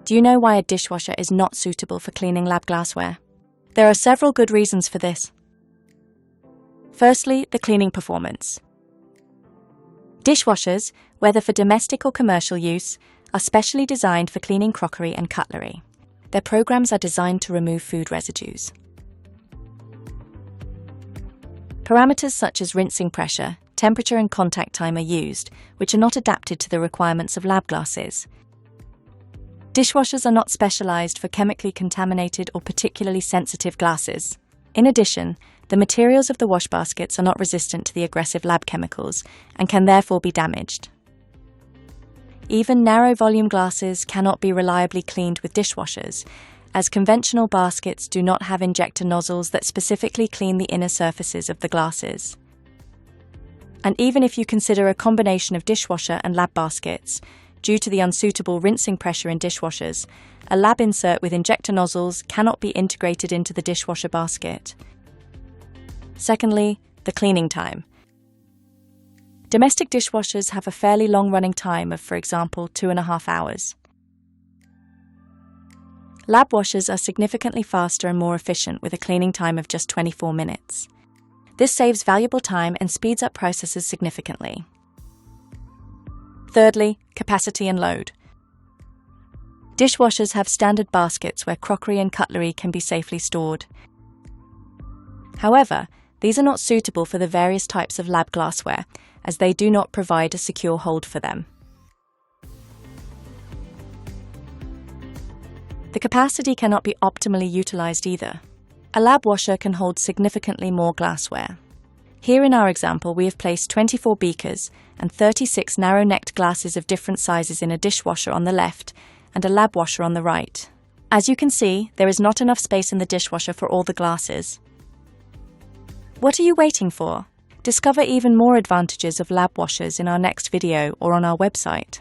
Do you know why a dishwasher is not suitable for cleaning lab glassware? There are several good reasons for this. Firstly, the cleaning performance. Dishwashers, whether for domestic or commercial use, are specially designed for cleaning crockery and cutlery. Their programs are designed to remove food residues. Parameters such as rinsing pressure, temperature and contact time are used, which are not adapted to the requirements of lab glasses. Dishwashers are not specialized for chemically contaminated or particularly sensitive glasses. In addition, the materials of the wash baskets are not resistant to the aggressive lab chemicals and can therefore be damaged. Even narrow volume glasses cannot be reliably cleaned with dishwashers, as conventional baskets do not have injector nozzles that specifically clean the inner surfaces of the glasses. And even if you consider a combination of dishwasher and lab baskets, due to the unsuitable rinsing pressure in dishwashers, a lab insert with injector nozzles cannot be integrated into the dishwasher basket. Secondly, the cleaning time. Domestic dishwashers have a fairly long running time of, for example, 2.5 hours. Lab washers are significantly faster and more efficient with a cleaning time of just 24 minutes. This saves valuable time and speeds up processes significantly. Thirdly, capacity and load. Dishwashers have standard baskets where crockery and cutlery can be safely stored. However, these are not suitable for the various types of lab glassware, as they do not provide a secure hold for them. The capacity cannot be optimally utilized either. A lab washer can hold significantly more glassware. Here in our example, we have placed 24 beakers and 36 narrow-necked glasses of different sizes in a dishwasher on the left and a lab washer on the right. As you can see, there is not enough space in the dishwasher for all the glasses. What are you waiting for? Discover even more advantages of lab washers in our next video or on our website.